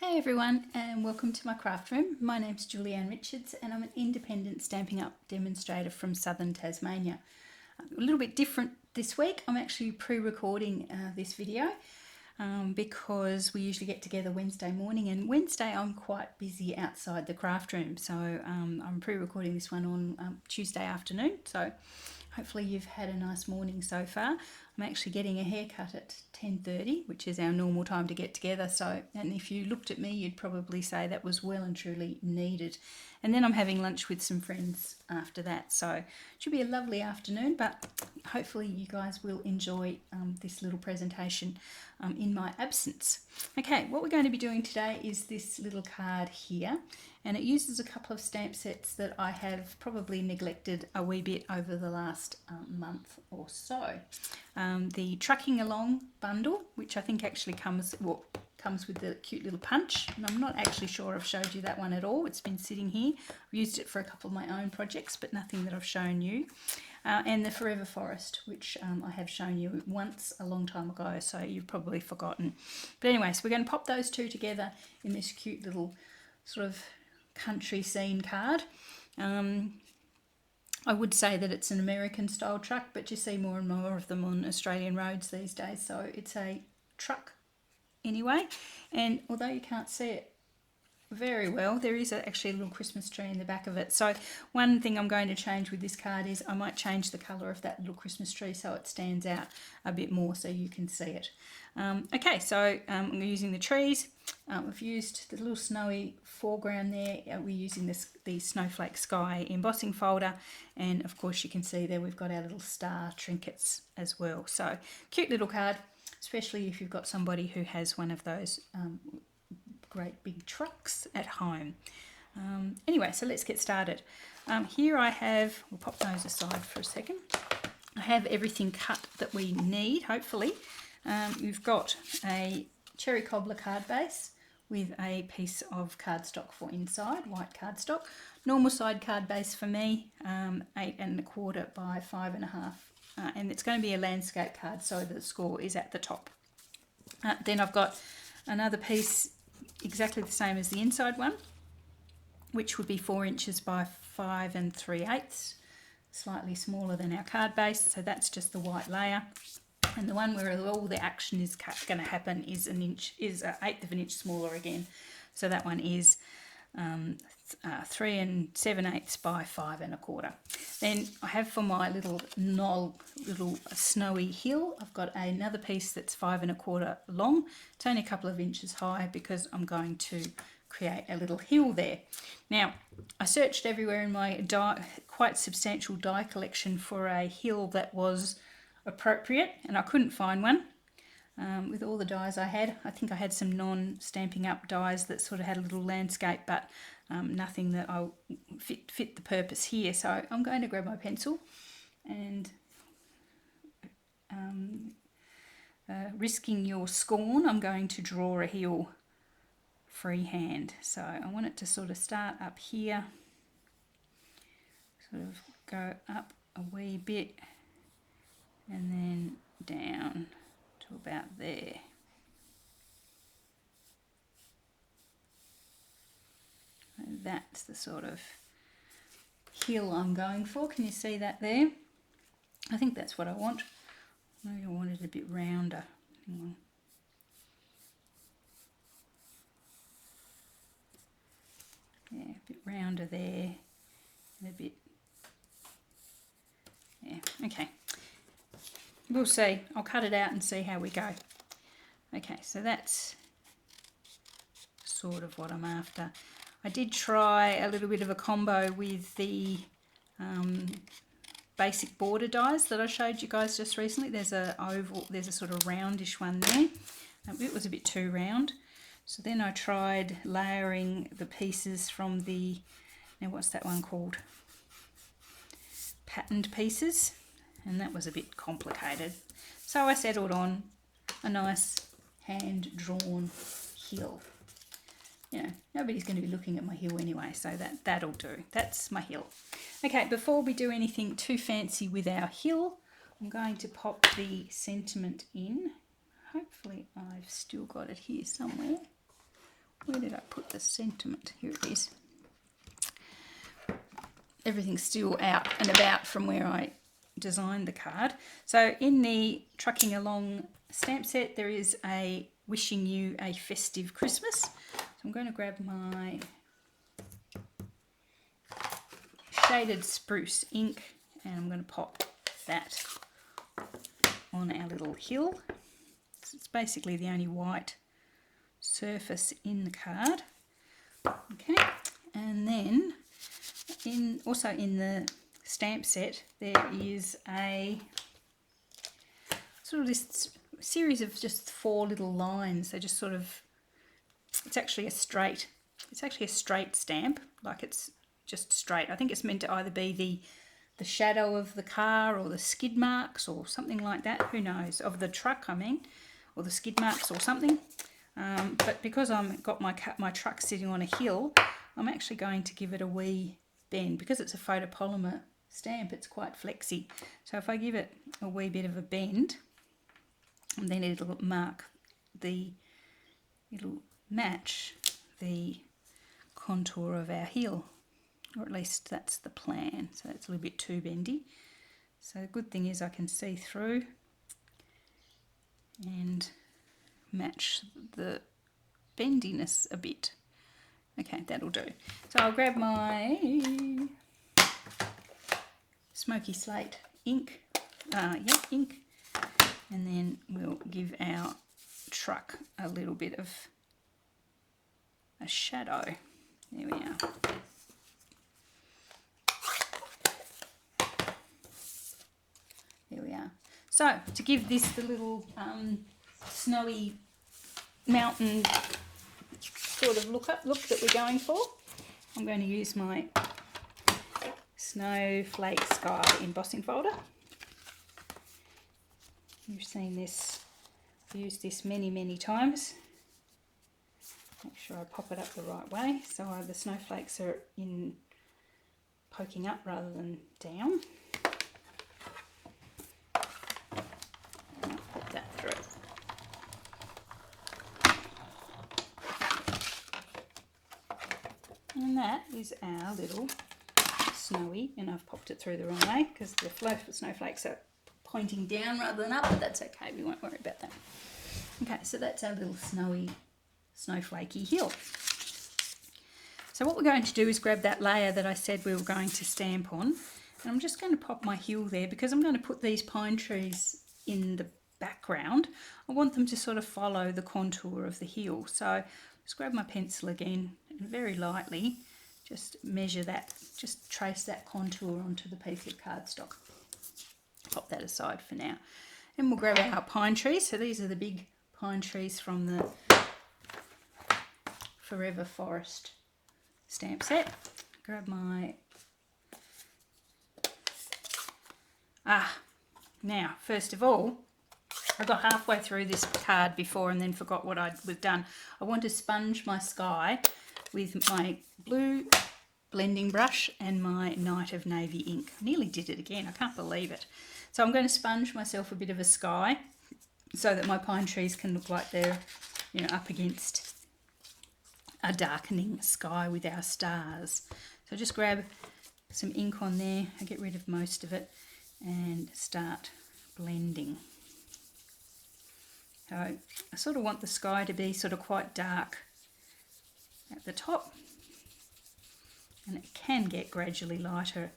Hey everyone, and welcome to my craft room. My name's Julianne Richards and I'm an independent Stampin' Up demonstrator from southern Tasmania. A little bit different this week. I'm actually pre-recording this video because we usually get together Wednesday morning, and Wednesday I'm quite busy outside the craft room, so I'm pre-recording this one on Tuesday afternoon. So hopefully you've had a nice morning so far. I'm actually getting a haircut at 10:30, which is our normal time to get together. So, and if you looked at me, you'd probably say that was well and truly needed. And then I'm having lunch with some friends after that. So it should be a lovely afternoon, but hopefully you guys will enjoy this little presentation in my absence. Okay, what we're going to be doing today is this little card here, and it uses a couple of stamp sets that I have probably neglected a wee bit over the last month or so. The Trucking Along bundle, which I think actually comes with the cute little punch, and I'm not actually sure I've showed you that one at all. It's been sitting here. I've used it for a couple of my own projects, but nothing that I've shown you. And the Forever Forest, which I have shown you once a long time ago, so you've probably forgotten. But anyway, so we're going to pop those two together in this cute little sort of country scene card. I would say that it's an American style truck, but you see more and more of them on Australian roads these days, so it's a truck anyway. And although you can't see it very well, there is actually a little Christmas tree in the back of it. So one thing I'm going to change with this card is I might change the colour of that little Christmas tree so it stands out a bit more so you can see it. Okay, so I'm using the trees. We've used the little snowy foreground there. We're using the Snowflake Sky embossing folder, and of course you can see there we've got our little star trinkets as well. So cute little card, especially if you've got somebody who has one of those great big trucks at home. Anyway, so let's get started. Here I have, we'll pop those aside for a second. I have everything cut that we need, hopefully. We've got a cherry cobbler card base with a piece of cardstock for inside, white cardstock. Normal side card base for me, 8 1/4 by 5 1/2. And it's going to be a landscape card, so the score is at the top. Then I've got another piece exactly the same as the inside one, which would be 4 inches by 5 3/8, slightly smaller than our card base, so that's just the white layer. And the one where all the action is going to happen is an 1/8 of an inch smaller again, so that one is 3 7/8 by 5 1/4. Then I have for my little snowy hill, I've got another piece that's 5 1/4 long. It's only a couple of inches high because I'm going to create a little hill there. Now, I searched everywhere in my quite substantial die collection for a hill that was appropriate, and I couldn't find one. With all the dies I had, I think I had some non-Stampin' Up dies that sort of had a little landscape, but nothing that I fit the purpose here. So I'm going to grab my pencil and risking your scorn, I'm going to draw a hill freehand. So I want it to sort of start up here, sort of go up a wee bit and then down to about there. And that's the sort of hill I'm going for. Can you see that there? I think that's what I want. Maybe I want it a bit rounder. Yeah, a bit rounder there, and a bit, yeah, okay. We'll see. I'll cut it out and see how we go. Okay, so that's sort of what I'm after. I did try a little bit of a combo with the basic border dies that I showed you guys just recently. There's a sort of roundish one there. It was a bit too round. So then I tried layering the pieces from the, now what's that one called? Patterned pieces. And that was a bit complicated. So I settled on a nice hand-drawn hill. You know, nobody's going to be looking at my hill anyway, so that'll do. That's my hill. Okay, before we do anything too fancy with our hill, I'm going to pop the sentiment in. Hopefully I've still got it here somewhere. Where did I put the sentiment? Here it is. Everything's still out and about from where I designed the card. So in the Trucking Along stamp set, there is a wishing you a festive Christmas. So I'm going to grab my shaded spruce ink and I'm going to pop that on our little hill. So it's basically the only white surface in the card. Okay, and then also in the stamp set there is a sort of this series of just 4 little lines. They just sort of, it's actually a straight stamp, like it's just straight. I think it's meant to either be the shadow of the car or the skid marks or something like that, who knows, of the truck I mean, or the skid marks or something. But because I've got my truck sitting on a hill, I'm actually going to give it a wee bend. Because it's a photopolymer stamp, it's quite flexy. So if I give it a wee bit of a bend, and then it'll match the contour of our hill, or at least that's the plan. So that's a little bit too bendy. So the good thing is I can see through and match the bendiness a bit. Okay, that'll do. So I'll grab my smoky slate ink, ink, and then we'll give our truck a little bit of a shadow. There we are. There we are. So to give this the little snowy mountain sort of look that we're going for, I'm going to use my Snowflake Sky embossing folder. You've seen this, I've used this many times. Make sure I pop it up the right way so the snowflakes are poking up rather than down. And I'll pop that through. And that is our little snowy, and I've popped it through the wrong way because the snowflakes are pointing down rather than up, but that's okay, we won't worry about that. Okay, so that's our little snowflakey hill. So what we're going to do is grab that layer that I said we were going to stamp on, and I'm just going to pop my hill there because I'm going to put these pine trees in the background. I want them to sort of follow the contour of the hill. So just grab my pencil again and very lightly just measure that, just trace that contour onto the piece of cardstock. Pop that aside for now. And we'll grab our pine trees. So these are the big pine trees from the Forever Forest stamp set. Grab my... Now, first of all, I got halfway through this card before and then forgot what I'd done. I want to sponge my sky with my blue blending brush and my Night of Navy ink. I nearly did it again, I can't believe it. So I'm going to sponge myself a bit of a sky so that my pine trees can look like they're, you know, up against a darkening sky with our stars. So just grab some ink on there, I get rid of most of it and start blending. So I sort of want the sky to be sort of quite dark at the top, and it can get gradually lighter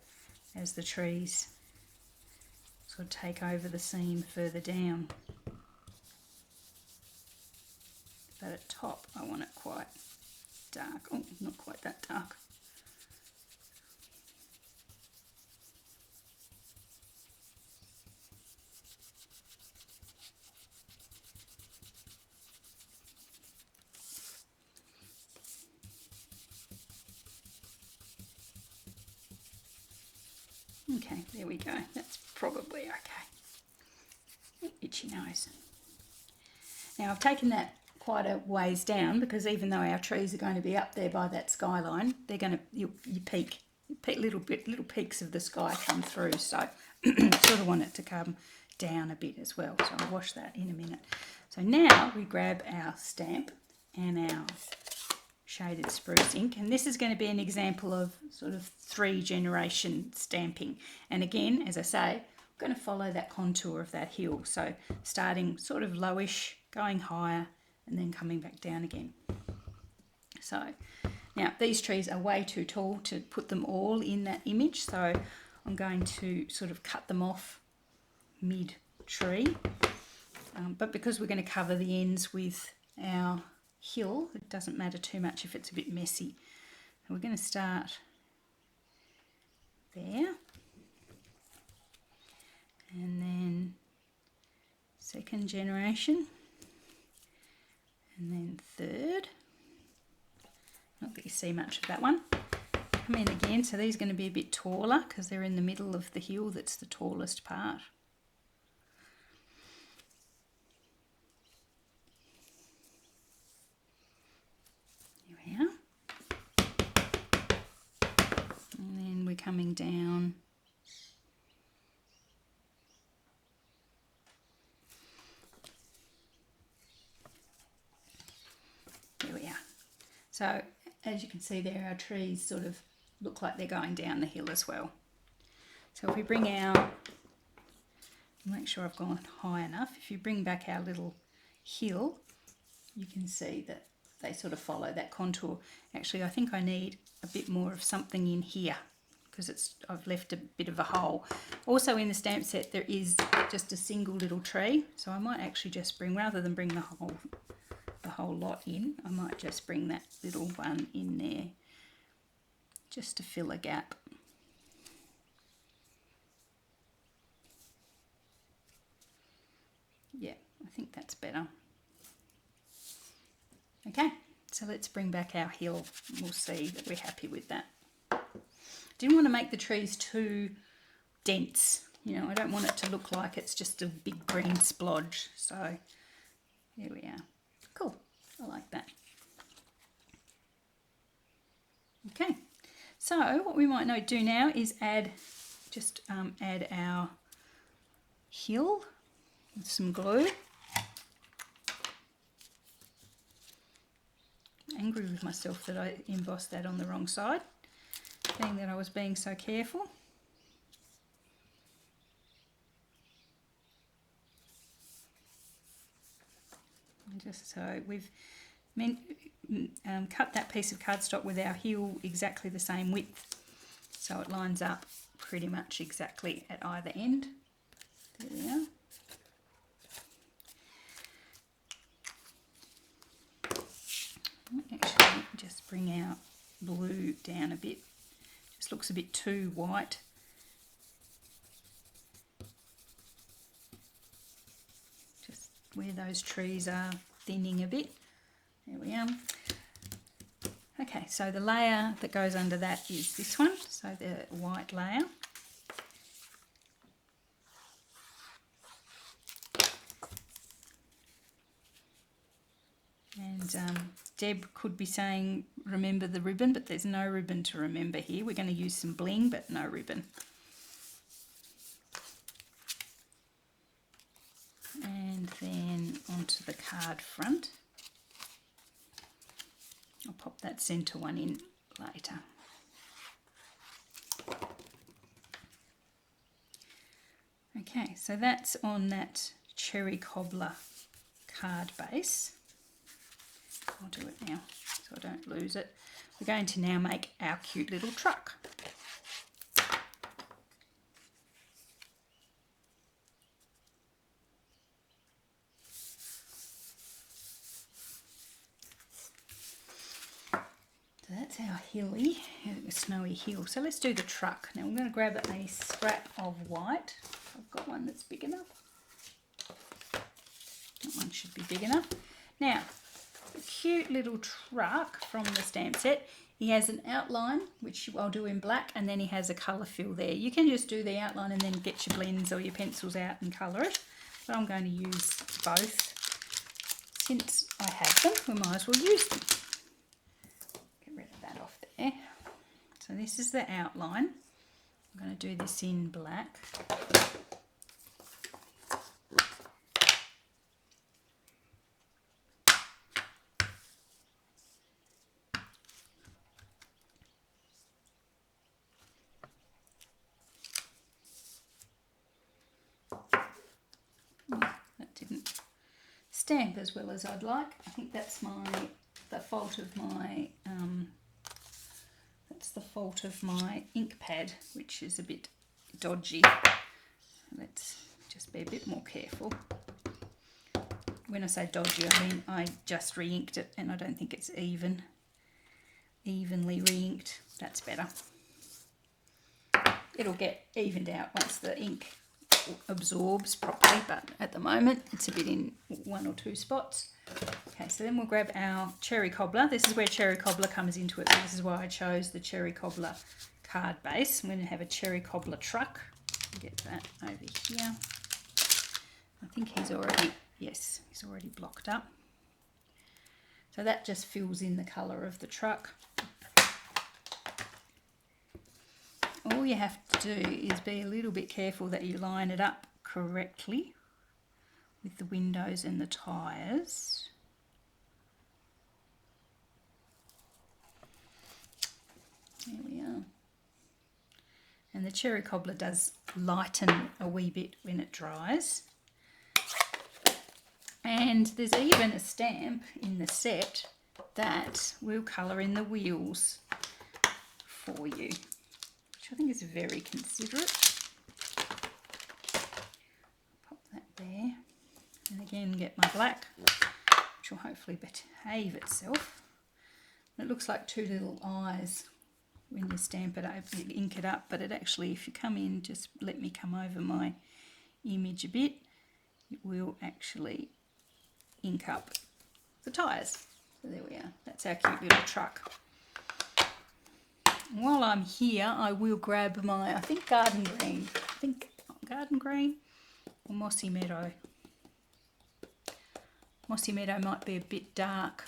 as the trees sort of take over the scene further down. But at top I want it quite dark. Oh, not quite that dark. Okay, there we go. That's probably okay. Itchy nose. Now I've taken that quite a ways down because even though our trees are going to be up there by that skyline, they're going to you peek little peaks of the sky come through. So sort of want it to come down a bit as well. So I'll wash that in a minute. So now we grab our stamp and our shaded spruce ink, and this is going to be an example of sort of 3-generation stamping. And again, as I say, I'm going to follow that contour of that hill, so starting sort of lowish, going higher, and then coming back down again. So now these trees are way too tall to put them all in that image, so I'm going to sort of cut them off mid-tree. But because we're going to cover the ends with our hill, it doesn't matter too much if it's a bit messy. So we're going to start there, and then 2nd generation, and then 3rd. Not that you see much of that one. Come in again, so these are going to be a bit taller because they're in the middle of the hill. That's the tallest part. Here we are. And then we're coming down. There we are. So as you can see there, our trees sort of look like they're going down the hill as well. So if we bring our, make sure I've gone high enough, if you bring back our little hill, you can see that they sort of follow that contour. Actually, I think I need a bit more of something in here because I've left a bit of a hole. Also in the stamp set there is just a single little tree, so I might actually just bring, rather than bring the whole lot in, I might just bring that little one in there just to fill a gap. Yeah, I think that's better. Okay, so let's bring back our hill. We'll see that we're happy with that. Didn't want to make the trees too dense. You know, I don't want it to look like it's just a big green splodge. So there we are. Cool, I like that. Okay, so what we might do now is add our hill with some glue. I'm angry with myself that I embossed that on the wrong side, being that I was being so careful. And just so we've cut that piece of cardstock with our hill exactly the same width, so it lines up pretty much exactly at either end. There we are. Actually, just bring our blue down a bit. Just looks a bit too white. Just where those trees are thinning a bit. There we are. Okay, so the layer that goes under that is this one, so the white layer. And Deb could be saying, remember the ribbon, but there's no ribbon to remember here. We're going to use some bling, but no ribbon. And then onto the card front. I'll pop that centre one in later. Okay, so that's on that cherry cobbler card base. I'll do it now so I don't lose it. We're going to now make our cute little truck. So that's our hilly, snowy hill. So let's do the truck. Now I'm going to grab a scrap of white. I've got one that's big enough. That one should be big enough. Now, the cute little truck from the stamp set, he has an outline, which I'll do in black, and then he has a colour fill there. You can just do the outline and then get your blends or your pencils out and colour it, but I'm going to use both. Since I have them, we might as well use them. Get rid of that off there. So this is the outline. I'm going to do this in black. stamp as well as I'd like. I think that's the fault of my ink pad, which is a bit dodgy. Let's just be a bit more careful. When I say dodgy, I mean I just re-inked it and I don't think it's evenly re-inked. That's better. It'll get evened out once the ink absorbs properly, but at the moment it's a bit in one or two spots. Okay, so then we'll grab our cherry cobbler. This is where cherry cobbler comes into it. So this is why I chose the cherry cobbler card base. I'm going to have a cherry cobbler truck. Get that over here. I think he's already blocked up. So that just fills in the colour of the truck. All you have to do is be a little bit careful that you line it up correctly with the windows and the tyres. There we are. And the cherry cobbler does lighten a wee bit when it dries. And there's even a stamp in the set that will colour in the wheels for you, which I think is very considerate. Pop that there. And again get my black, which will hopefully behave itself. It looks like two little eyes when you stamp it over, you ink it up, but it actually, if you come in, just let me come over my image a bit, it will actually ink up the tyres. So there we are, that's our cute little truck. While I'm here, I will grab my, I think garden green or mossy meadow. Mossy meadow might be a bit dark,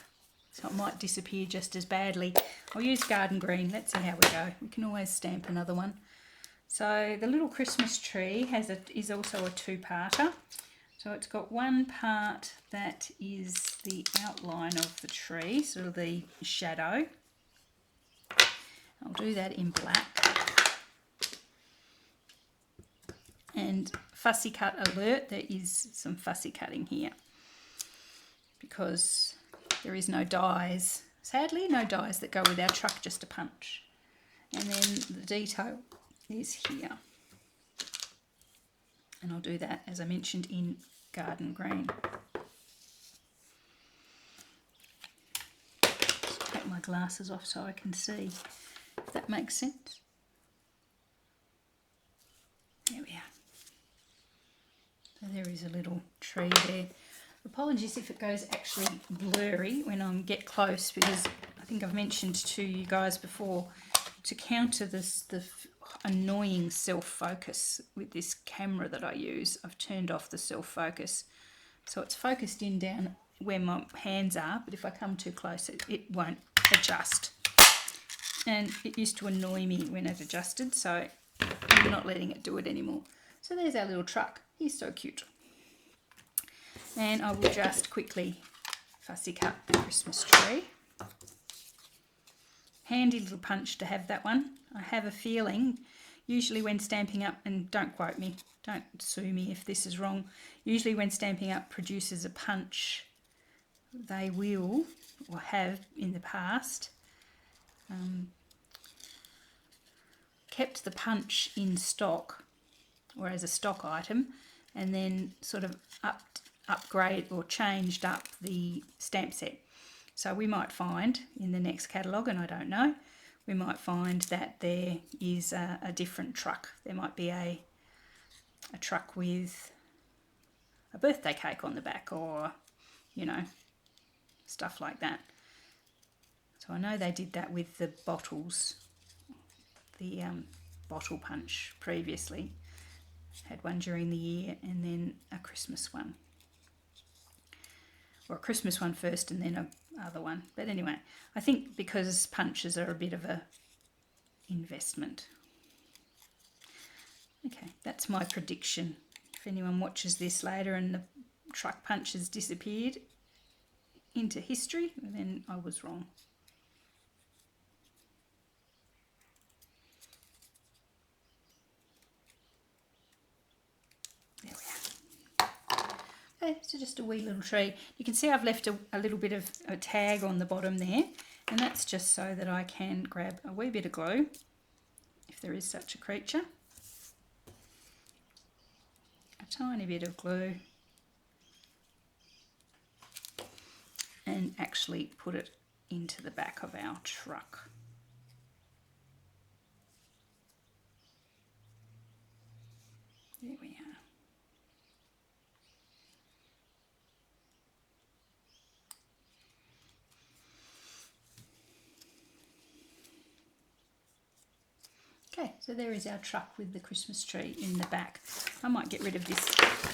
so it might disappear just as badly. I'll use garden green. Let's see how we go. We can always stamp another one. So the little Christmas tree is also a two-parter. So it's got one part that is the outline of the tree, sort of the shadow. I'll do that in black. And fussy cut alert, there is some fussy cutting here because there is no dies, sadly no dies that go with our truck, just a punch. And then the detail is here. And I'll do that, as I mentioned, in garden green. Just take my glasses off so I can see, if that makes sense. There we are. So there is a little tree there. Apologies if it goes actually blurry when I get close, because I think I've mentioned to you guys before, to counter this, the annoying self-focus with this camera that I use, I've turned off the self-focus. So it's focused in down where my hands are, but if I come too close, it won't adjust. And it used to annoy me when it adjusted, so I'm not letting it do it anymore. So there's our little truck. He's so cute. And I will just quickly fussy cut the Christmas tree. Handy little punch to have that one. I have a feeling, usually when Stampin' Up, and don't quote me, don't sue me if this is wrong, usually when Stampin' Up produces a punch, they will, or have in the past, kept the punch in stock or as a stock item, and then sort of upgrade or changed up the stamp set. So we might find in the next catalogue, and I don't know, we might find that there is a different truck. There might be a truck with a birthday cake on the back, or, you know, stuff like that. So I know they did that with the bottles, the bottle punch previously. Had one during the year and then a Christmas one. Or a Christmas one first and then a other one. But anyway, I think because punches are a bit of a investment. Okay, that's my prediction. If anyone watches this later and the truck punch has disappeared into history, then I was wrong. There we are. Okay, so just a wee little tree. You can see I've left a little bit of a tag on the bottom there, and that's just so that I can grab a wee bit of glue, if there is such a creature. A tiny bit of glue, and actually put it into the back of our truck. There we are. Okay, so there is our truck with the Christmas tree in the back. I might get rid of this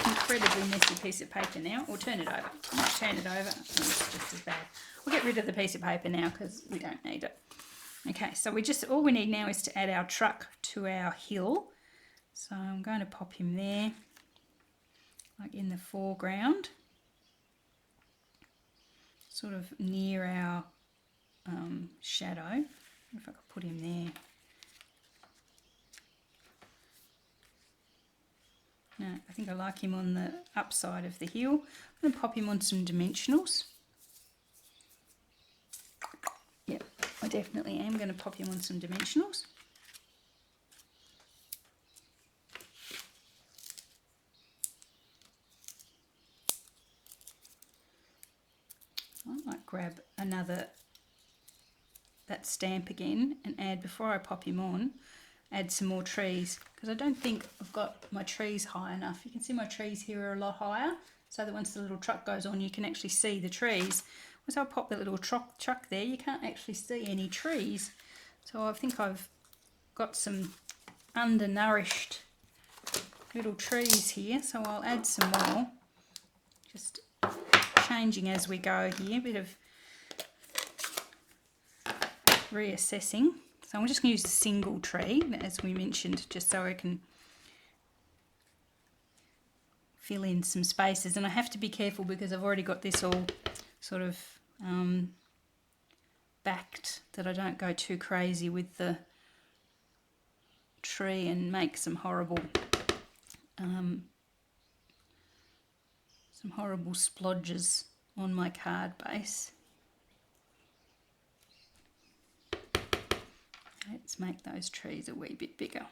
incredibly messy piece of paper now, or turn it over. I might turn it over. Oh, it's just as bad. We'll get rid of the piece of paper now because we don't need it. Okay, so all we need now is to add our truck to our hill. So I'm going to pop him there, like in the foreground, sort of near our shadow. If I could put him there. No, I think I like him on the upside of the hill. I'm going to pop him on some dimensionals. Yep, I definitely am going to pop him on some dimensionals. I might grab that stamp again and add, before I pop him on, add some more trees, because I don't think I've got my trees high enough. You can see my trees here are a lot higher, so that once the little truck goes on you can actually see the trees. Once I pop the little truck there, you can't actually see any trees. So I think I've got some undernourished little trees here, so I'll add some more. Just changing as we go here, a bit of reassessing. So I'm just going to use a single tree, as we mentioned, just so I can fill in some spaces. And I have to be careful because I've already got this all sort of backed, that I don't go too crazy with the tree and make some horrible splodges on my card base. Let's make those trees a wee bit bigger.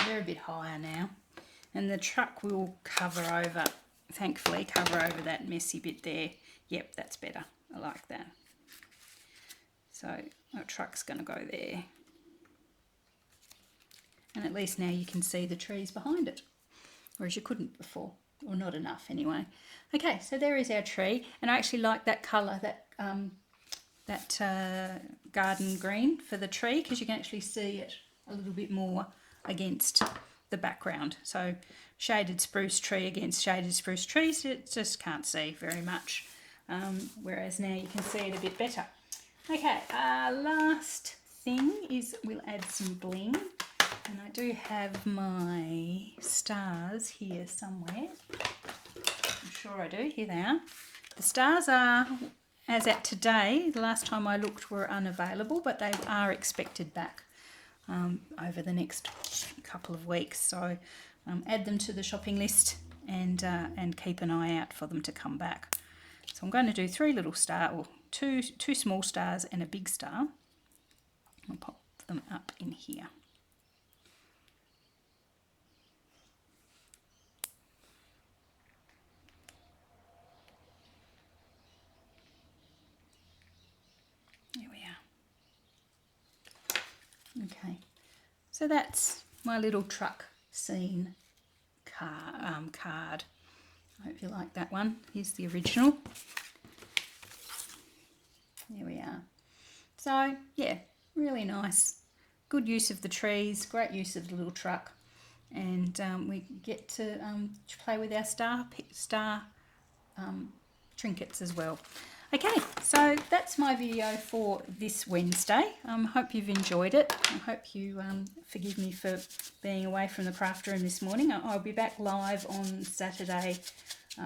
They're a bit higher now, and the truck will thankfully cover over that messy bit there. Yep, that's better. I like that. So our truck's going to go there. And at least now you can see the trees behind it, whereas you couldn't before, or not enough anyway. Okay, so there is our tree, and I actually like that colour, that garden green for the tree, because you can actually see it a little bit more against the background. So shaded spruce tree against shaded spruce trees, it just can't see very much, whereas now you can see it a bit better. Okay, last thing is we'll add some bling. And I do have my stars here somewhere. I'm sure I do. Here they are. The stars are, as at today, the last time I looked, were unavailable, but they are expected back over the next couple of weeks. So add them to the shopping list and keep an eye out for them to come back. So I'm going to do 3 little stars, or two small stars and a big star. I'll pop them up in here. There we are. Okay, so that's my little truck scene card. I hope you like that one. Here's the original. There we are. So yeah, really nice. Good use of the trees, great use of the little truck, and we get to play with our star trinkets as well. Okay, so that's my video for this Wednesday. Hope you've enjoyed it. I hope you forgive me for being away from the craft room this morning. I'll be back live on Saturday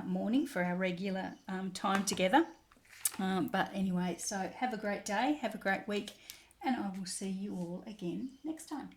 morning for our regular time together. But anyway, so have a great day, have a great week, and I will see you all again next time.